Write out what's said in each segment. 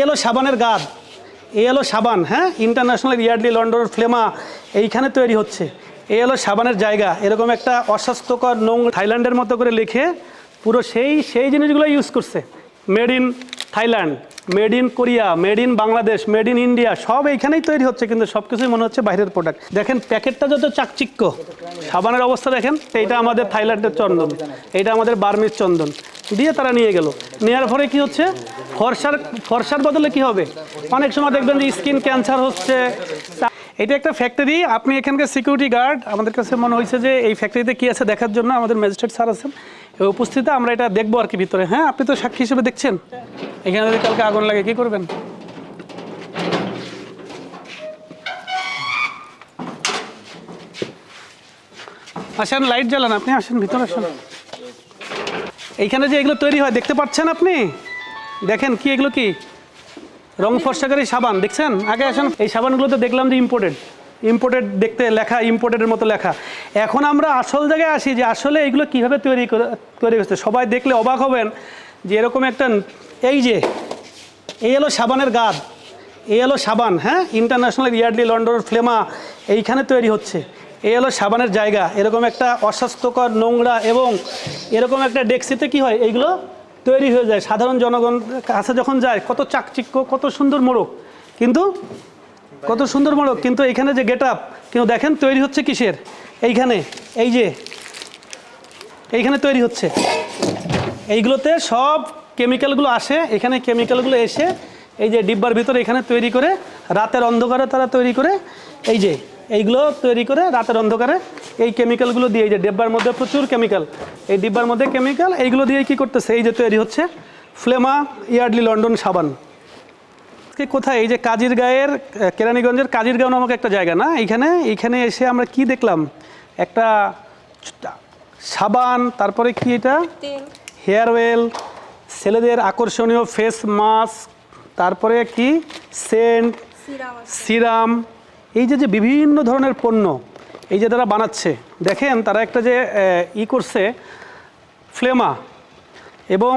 এলো সাবানের গাদ, এই এলো সাবান, হ্যাঁ, ইন্টারন্যাশনাল ইয়ার্ডলি লন্ডন ফ্লেমা এইখানে তৈরি হচ্ছে। এই এলো সাবানের জায়গা, এরকম একটা অস্বাস্থ্যকর নোংরা থাইল্যান্ডের মতো করে লিখে পুরো সেই জিনিসগুলো ইউজ করছে। Made in Thailand, made in Korea, made in Bangladesh, made in India, সব এইখানেই তৈরি হচ্ছে, কিন্তু সব কিছুই মনে হচ্ছে বাইরের প্রোডাক্ট। দেখেন প্যাকেটটা যত চাকচিক্য, সাবানের অবস্থা দেখেন। এইটা আমাদের থাইল্যান্ডের চন্দন, এইটা আমাদের বার্মিজ চন্দন দিয়ে তারা নিয়ে গেল। নেওয়ার পরে কি হচ্ছে, ফর্সার বদলে কি হবে, অনেক সময় দেখবেন যে স্কিন ক্যান্সার হচ্ছে। এটা একটা ফ্যাক্টরি, আপনি এখানকার সিকিউরিটি গার্ড, আমাদের কাছে মনে হয়েছে যে এই ফ্যাক্টরিতে কী আছে দেখার জন্য আমাদের ম্যাজিস্ট্রেট স্যার আছেন উপস্থিত, আমরা এটা দেখবো আর কি ভিতরে। হ্যাঁ, আপনি তো সাক্ষী হিসেবে দেখছেন, এখানে যদি কালকে আগুন লাগে কী করবেন? আসেন, লাইট জ্বালান, আপনি আসেন ভিতরে আসেন। এইখানে যে এগুলো তৈরি হয় দেখতে পাচ্ছেন আপনি, দেখেন কি এগুলো, কি রং ফর্সাকারী সাবান দেখছেন? আগে আসেন, এই সাবানগুলো তো দেখলাম যে ইম্পোর্টেড দেখতে লেখা, ইম্পোর্টেডের মতো লেখা। এখন আমরা আসল জায়গায় আসি যে আসলে এইগুলো কীভাবে তৈরি হচ্ছে। সবাই দেখলে অবাক হবেন যে এরকম একটা, এই এলো সাবানের গাদ, এই এলো সাবান, হ্যাঁ, ইন্টারন্যাশনাল ইয়ার্ডলি লন্ডন ফ্লেমা এইখানে তৈরি হচ্ছে। এই হলো সাবানের জায়গা, এরকম একটা অস্বাস্থ্যকর নোংরা এবং এরকম একটা ডেক্সিতে কি হয়, এইগুলো তৈরি হয়ে যায়। সাধারণ জনগণ কাছে যখন যায় কত চাকচিক্য, কত সুন্দর মোড়ক, কিন্তু এখানে যে গেট আপ, কিন্তু দেখেন তৈরি হচ্ছে কিসের, এইখানে এইখানে তৈরি হচ্ছে। এইগুলোতে সব কেমিক্যালগুলো আসে, এখানে কেমিক্যালগুলো এসে এই যে ডিব্বার ভিতরে এখানে তৈরি করে রাতের অন্ধকারে তারা তৈরি করে, এইগুলো তৈরি করে রাতের অন্ধকারে এই কেমিক্যালগুলো দিয়ে, এই যে ডিব্বার মধ্যে প্রচুর কেমিক্যাল, এই ডিব্বার মধ্যে কেমিক্যাল, এইগুলো দিয়ে কি করতেছে, এই যে তৈরি হচ্ছে ফ্লেমা ইয়ার্ডলি লন্ডন সাবান। কোথায়, এই যে কাজিরগাঁয়ের, কেরানীগঞ্জের কাজিরগাঁও নামক একটা জায়গা না, এইখানে এসে আমরা কি দেখলাম, একটা সাবান, তারপরে কি এটা হেয়ার অয়েল, ছেলেদের আকর্ষণীয় ফেস মাস্ক, তারপরে কি সেন্ট, সিরাম, এই যে বিভিন্ন ধরনের পণ্য এই যে তারা বানাচ্ছে। দেখেন তারা একটা যে করছে ফ্লেমা এবং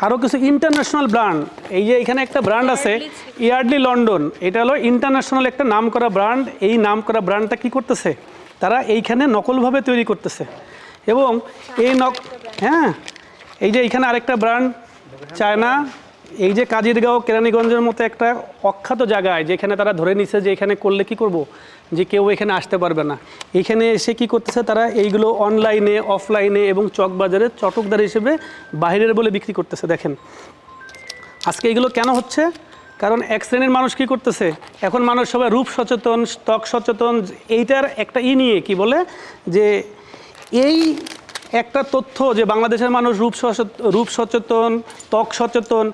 আরও কিছু ইন্টারন্যাশনাল ব্র্যান্ড, এই যে এখানে একটা ব্র্যান্ড আছে ইয়ার্ডলি লন্ডন, এটা হলো ইন্টারন্যাশনাল একটা নাম করা ব্র্যান্ড। এই নাম করা ব্র্যান্ডটা কি করতেছে, তারা এইখানে নকলভাবে তৈরি করতেছে এবং হ্যাঁ, এই যে এইখানে আরেকটা ব্র্যান্ড চায়না, এই যে কাজিরগাঁও কেরানীগঞ্জের মতো একটা অখ্যাত জায়গায় যেখানে তারা ধরে নিছে যে এখানে করলে কি করব, যে কেউ এখানে আসতে পারবে না। এখানে এসে কি করতেছে তারা, এইগুলো অনলাইনে, অফলাইনে এবং চকবাজারে চটকদার হিসেবে বাইরের বলে বিক্রি করতেছে। দেখেন আজকে এইগুলো কেন হচ্ছে, কারণ এক শ্রেণীর মানুষ কি করতেছে, এখন মানুষ সবাই রূপ সচেতন, ত্বক সচেতন, এইটার একটা নিয়ে কি বলে যে এই একটা তথ্য যে বাংলাদেশের মানুষ রূপ সচেতন, ত্বক সচেতন,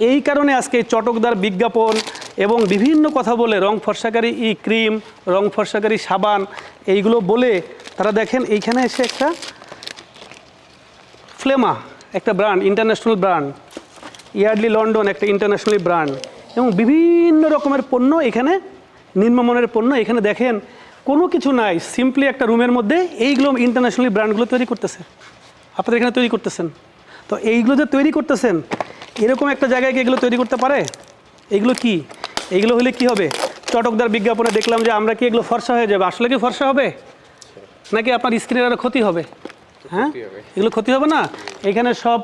এই কারণে আজকে চটকদার বিজ্ঞাপন এবং বিভিন্ন কথা বলে রং ফর্সাকারী ক্রিম, রং ফর্সাকারী সাবান, এইগুলো বলে তারা দেখেন এইখানে এসে একটা ফ্লেমা, একটা ব্র্যান্ড, ইন্টারন্যাশনাল ব্র্যান্ড, ইয়ার্ডলি লন্ডন একটা ইন্টারন্যাশনাল ব্র্যান্ড এবং বিভিন্ন রকমের পণ্য এখানে, নিম্নমানের পণ্য এখানে দেখেন কোনো কিছু নাই, সিম্পলি একটা রুমের মধ্যে এইগুলো ইন্টারন্যাশনাল ব্র্যান্ডগুলো তৈরি করতেছে, আপনাদের এখানে তৈরি করতেছেন। তো এইগুলো যে তৈরি করতেছেন, এরকম একটা জায়গায় কি এগুলো তৈরি করতে পারে? এগুলো কি, এইগুলো হলে কি হবে, চটকদার বিজ্ঞাপনে দেখলাম যে আমরা কি এগুলো ফর্সা হয়ে যাবে, আসলে কি ফর্সা হবে নাকি আপনার স্কিনের আরও ক্ষতি হবে? হ্যাঁ, এগুলো ক্ষতি হবে না। এখানে সব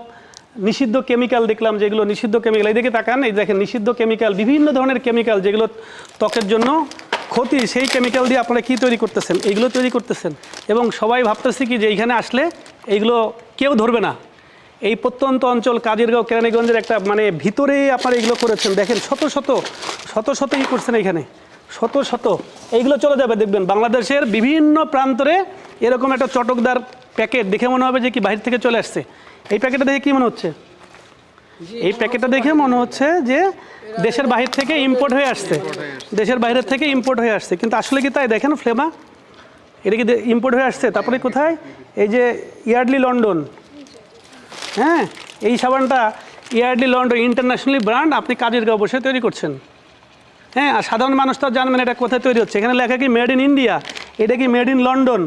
নিষিদ্ধ কেমিক্যাল দেখলাম, যেগুলো নিষিদ্ধ কেমিক্যাল, এইদিকে তাকান, এই দেখেন নিষিদ্ধ কেমিক্যাল, বিভিন্ন ধরনের কেমিক্যাল যেগুলো ত্বকের জন্য ক্ষতি, সেই কেমিক্যাল দিয়ে আপনারা কী তৈরি করতেছেন, এইগুলো তৈরি করতেছেন এবং সবাই ভাবতেছে কি যে এইখানে আসলে এইগুলো কেউ ধরবে না। এই প্রত্যন্ত অঞ্চল কাজিরগাঁও কেরানীগঞ্জের একটা মানে ভিতরে আপনারা এইগুলো করেছেন। দেখেন শত শত ই করছেন, এখানে শত এইগুলো চলে যাবে, দেখবেন বাংলাদেশের বিভিন্ন প্রান্তরে এরকম একটা চটকদার প্যাকেট দেখে মনে হবে যে কি বাইরে থেকে চলে আসছে। এই প্যাকেটটা দেখে কী মনে হচ্ছে, এই প্যাকেটটা দেখে মনে হচ্ছে যে দেশের বাহির থেকে ইম্পোর্ট হয়ে আসছে, দেশের বাইরের থেকে ইম্পোর্ট হয়ে আসছে, কিন্তু আসলে কি তাই? দেখেন ফ্লেমা এটা কি ইম্পোর্ট হয়ে আসছে। তারপরে কোথায়, এই যে ইয়ার্ডলি লন্ডন, হ্যাঁ, এই সাবানটা ইয়ার্ডলি লন্ডন ইন্টারন্যাশনালি ব্র্যান্ড, আপনি কাজিরগাঁও বসে তৈরি করছেন। হ্যাঁ, আর সাধারণ মানুষ তো জানবেন এটা কোথায় তৈরি হচ্ছে, এখানে লেখা কি মেড ইন ইন্ডিয়া, এটা কি মেড ইন লন্ডন।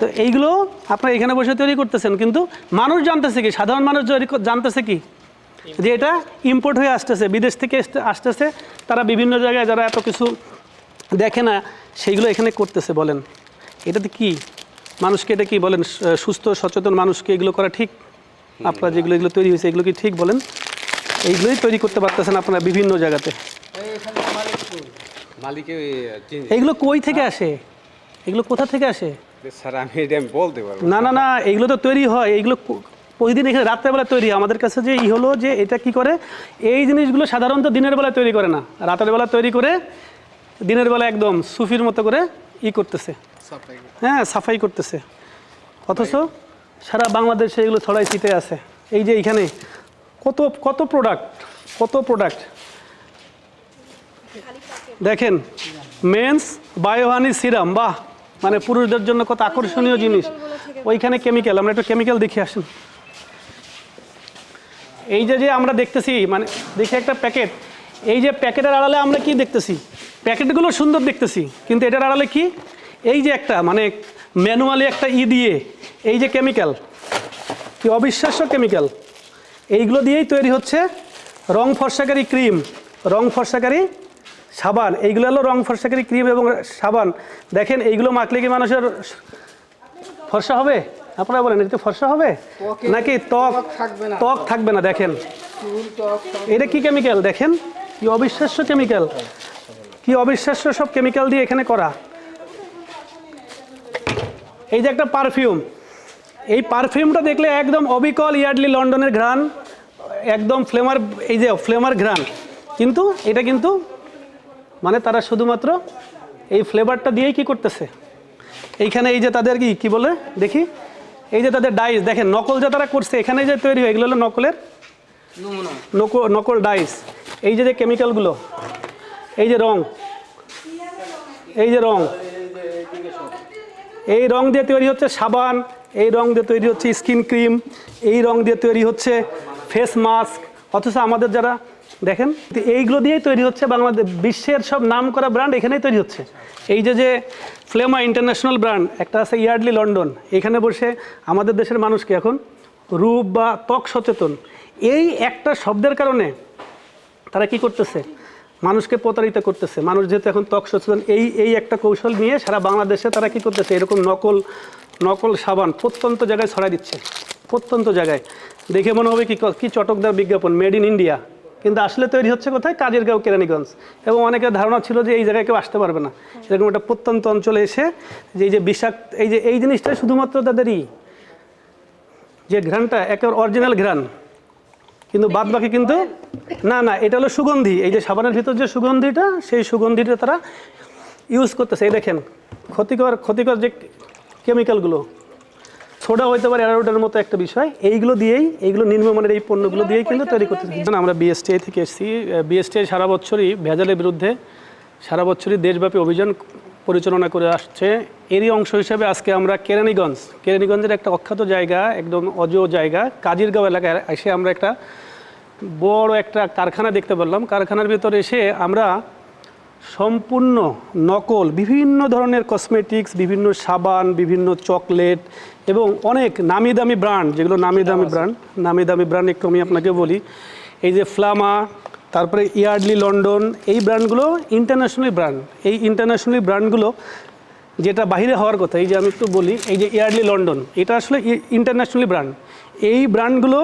তো এইগুলো আপনারা এখানে বসে তৈরি করতেছেন, কিন্তু মানুষ জানতেছে কি, সাধারণ মানুষ জানতেছে কি, যে এটা ইম্পোর্ট হয়ে আসতেছে, বিদেশ থেকে আসতেছে। তারা বিভিন্ন জায়গায় যারা এত কিছু দেখে না সেইগুলো এখানে করতেছে। বলেন এটাতে কি মানুষকে এটা কি বলেন সুস্থ সচেতন মানুষকে এগুলো করা ঠিক? আপনারা যেগুলো এগুলো তৈরি হয়েছে এগুলো কি ঠিক বলেন? এইগুলোই তৈরি করতে পারতেছেন আপনারা বিভিন্ন জায়গাতে। এইগুলো কই থেকে আসে? এগুলো কোথা থেকে আসে? স্যার আমি এটা বলতে পারবো না না না, এগুলো তো তৈরি হয়, এগুলো প্রতিদিন এখানে রাত্রেবেলা তৈরি হয়। আমাদের কাছে যে হলো যে এটা কি করে, এই জিনিসগুলো সাধারণত দিনের বেলা তৈরি করে না, রাতের বেলা তৈরি করে দিনের বেলা একদম সুফির মতো করে করতেছে, হ্যাঁ সাফাই করতেছে। অথচ সারা বাংলাদেশে এগুলো ছড়াই ছিটে আছে। এই যে এইখানে কত কত প্রোডাক্ট, কত প্রোডাক্ট দেখেন। মেন্স বায়োহানি সিরাম, বাহ, মানে পুরুষদের জন্য কত আকর্ষণীয় জিনিস। ওইখানে কেমিক্যাল, আমরা একটু কেমিক্যাল দেখে আসেন। এই যে যে আমরা দেখতেছি, মানে দেখে একটা প্যাকেট, এই যে প্যাকেটের আড়ালে আমরা কি দেখতেছি? প্যাকেটগুলো সুন্দর দেখতেছি, কিন্তু এটার আড়ালে কি? এই যে একটা মানে ম্যানুয়ালি একটা দিয়ে এই যে কেমিক্যাল, কি অবিশ্বাস্য কেমিক্যাল। এইগুলো দিয়েই তৈরি হচ্ছে রং ফর্সাকারী ক্রিম, রং ফর্সাকারী সাবান। এইগুলো হলো রং ফর্সাকারী ক্রিম এবং সাবান। দেখেন এইগুলো মাখলে কি মানুষের ফর্সা হবে? আপনারা বলেন এতে ফর্সা হবে নাকি ত্বক থাকবে না? দেখেন এটা কি কেমিক্যাল, দেখেন কি অবিশ্বাস্য কেমিক্যাল, কি অবিশ্বাস্য সব কেমিক্যাল দিয়ে এখানে করা। এই যে একটা পারফিউম, এই পারফিউমটা দেখলে একদম অবিকল ইয়ার্ডলি লন্ডনের ঘ্রাণ, একদম ফ্লেমার, এই যে ফ্লেমার ঘ্রাণ। কিন্তু এটা কিন্তু মানে তারা শুধুমাত্র এই ফ্লেভারটা দিয়েই কি করতেছে। এইখানে এই যে তাদের কি বলে দেখি, এই যে তাদের ডাইস দেখেন, নকল যে তারা করছে এখানে যে তৈরি হয়, এগুলো হলো নকলের নকল ডাইস। এই যে কেমিক্যালগুলো, এই যে রং, এই যে রং, এই রং দিয়ে তৈরি হচ্ছে সাবান, এই রং দিয়ে তৈরি হচ্ছে স্কিন ক্রিম, এই রং দিয়ে তৈরি হচ্ছে ফেস মাস্ক। অথচ আমাদের যারা দেখেন এইগুলো দিয়েই তৈরি হচ্ছে বাংলাদেশ, বিশ্বের সব নাম করা ব্র্যান্ড এখানেই তৈরি হচ্ছে। এই যে যে ফ্লেমা ইন্টারন্যাশনাল ব্র্যান্ড একটা আছে ইয়ার্ডলি লন্ডন, এখানে বসে আমাদের দেশের মানুষকে এখন রূপ বা ত্বক সচেতন, এই একটা শব্দের কারণে তারা কি করতেছে, মানুষকে প্রতারিত করতেছে। মানুষ যেহেতু এখন ত্বক সচেতন, এই একটা কৌশল নিয়ে সারা বাংলাদেশে তারা কি করতেছে, এরকম নকল সাবান প্রত্যন্ত জায়গায় ছড়াই দিচ্ছে, প্রত্যন্ত জায়গায়। দেখে মনে হবে কি চটকদার বিজ্ঞাপন, মেড ইন ইন্ডিয়া, কিন্তু আসলে তৈরি হচ্ছে কোথায়? কাজিরগাঁও, কেরানীগঞ্জ। এবং অনেকের ধারণা ছিল যে এই জায়গায় কেউ আসতে পারবে না, এরকম একটা প্রত্যন্ত অঞ্চলে এসে যে বিষাক্ত এই জিনিসটা শুধুমাত্র তাদেরই যে ঘ্রাণটা একেবারে অরিজিনাল ঘ্রাণ, কিন্তু বাদ বাকি কিন্তু না, এটা হলো সুগন্ধি। এই যে সাবানের ভিতর যে সুগন্ধিটা, সেই সুগন্ধিটা তারা ইউজ করতেছে। এই দেখেন ক্ষতিকর যে কেমিক্যালগুলো, সোডা হইতে পারে, অ্যারারুটের মতো একটা বিষয়, এইগুলো নিম্নমানের এই পণ্যগুলো দিয়েই কিন্তু তৈরি করতেছে। আমরা বিএসটিআই থেকে এসেছি। বিএসটিআই সারা বছরই ভেজালের বিরুদ্ধে সারা বছরই দেশব্যাপী অভিযান পরিচালনা করে আসছে। এরই অংশ হিসেবে আজকে আমরা কেরানীগঞ্জের একটা অখ্যাত জায়গা, একদম অজেয় জায়গা কাজিরগাঁও এলাকায় এসে আমরা একটা বড় একটা কারখানা দেখতে পেলাম। কারখানার ভিতরে এসে আমরা সম্পূর্ণ নকল বিভিন্ন ধরনের কসমেটিক্স, বিভিন্ন সাবান, বিভিন্ন চকলেট এবং অনেক নামি দামি ব্র্যান্ড, যেগুলো নামি দামি ব্র্যান্ড একটু আমি আপনাকে বলি। এই যে ফ্লামা, তারপরে ইয়ার্ডলি লন্ডন, এই ব্র্যান্ডগুলো ইন্টারন্যাশনালি ব্র্যান্ড। এই ইন্টারন্যাশনালি ব্র্যান্ডগুলো যেটা বাইরে হওয়ার কথা, এই যে আমি একটু বলি, এই যে ইয়ার্ডলি লন্ডন, এটা আসলে ইন্টারন্যাশনালি ব্র্যান্ড। এই ব্র্যান্ডগুলো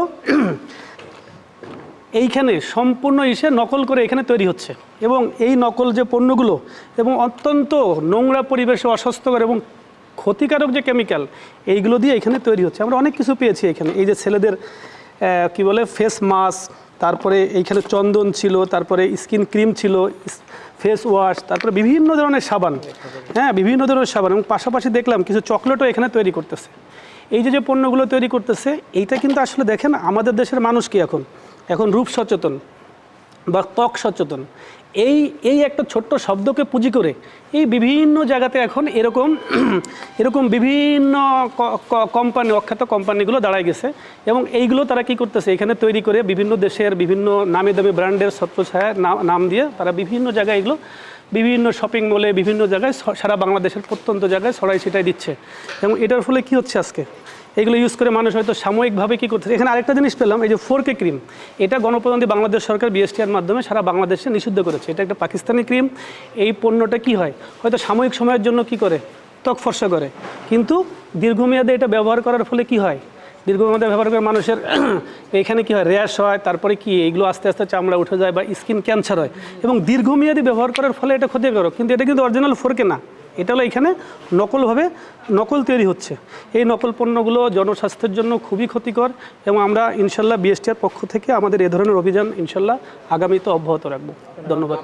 এইখানে সম্পূর্ণ নকল করে এখানে তৈরি হচ্ছে, এবং এই নকল যে পণ্যগুলো এবং অত্যন্ত নোংরা পরিবেশে অস্বাস্থ্যকর এবং ক্ষতিকারক যে কেমিক্যাল, এইগুলো দিয়ে এখানে তৈরি হচ্ছে। আমরা অনেক কিছু পেয়েছি এখানে। এই যে ছেলেদের কি বলে ফেস মাস্ক, তারপরে এইখানে চন্দন ছিল, তারপরে স্কিন ক্রিম ছিল, ফেস ওয়াশ, তারপরে বিভিন্ন ধরনের সাবান, হ্যাঁ বিভিন্ন ধরনের সাবান, এবং পাশাপাশি দেখলাম কিছু চকলেটও এখানে তৈরি করতেছে। এই যে পণ্যগুলো তৈরি করতেছে, এইটা কিন্তু আসলে দেখেন আমাদের দেশের মানুষ কি এখন রূপ সচেতন বা ত্বক সচেতন, এই একটা ছোট্ট শব্দকে পুঁজি করে এই বিভিন্ন জায়গাতে এখন এরকম বিভিন্ন কোম্পানি, অখ্যাত কোম্পানিগুলো দাঁড়ায় গেছে, এবং এইগুলো তারা কি করতেছে, এখানে তৈরি করে বিভিন্ন দেশের বিভিন্ন নামি দামি ব্র্যান্ডের ছত্রছায়া নাম দিয়ে তারা বিভিন্ন জায়গায় এগুলো বিভিন্ন শপিং মলে বিভিন্ন জায়গায় সারা বাংলাদেশের প্রত্যন্ত জায়গায় ছড়াই ছিটাই দিচ্ছে। এবং এটার ফলে কি হচ্ছে, আজকে এগুলো ইউজ করে মানুষ হয়তো সাময়িকভাবে কী করতেছে। এখানে আরেকটা জিনিস পেলাম, এই যে 4K ক্রিম, এটা গণপ্রজাতন্ত্রী বাংলাদেশ সরকার বিএসটিআর মাধ্যমে সারা বাংলাদেশে নিষিদ্ধ করেছে। এটা একটা পাকিস্তানি ক্রিম। এই পণ্যটা কি হয়, হয়তো সাময়িক সময়ের জন্য কি করে, ত্বক ফর্সা করে, কিন্তু দীর্ঘমেয়াদে এটা ব্যবহার করার ফলে কি হয়, দীর্ঘমেয়াদে ব্যবহার করে মানুষের এখানে কি হয়, র্যাশ হয়, তারপরে কি এইগুলো আস্তে আস্তে চামড়া উঠে যায় বা স্কিন ক্যান্সার হয়, এবং দীর্ঘমেয়াদী ব্যবহার করার ফলে এটা ক্ষতিকারক। কিন্তু এটা কিন্তু অরিজিনাল 4K না, এটা হলো এখানে নকল তৈরি হচ্ছে। এই নকল পণ্যগুলো জনস্বাস্থ্যের জন্য খুবই ক্ষতিকর, এবং আমরা ইনশাল্লাহ বিএসটিআর পক্ষ থেকে আমাদের এ ধরনের অভিযান ইনশাল্লাহ আগামীতে অব্যাহত রাখবো। ধন্যবাদ।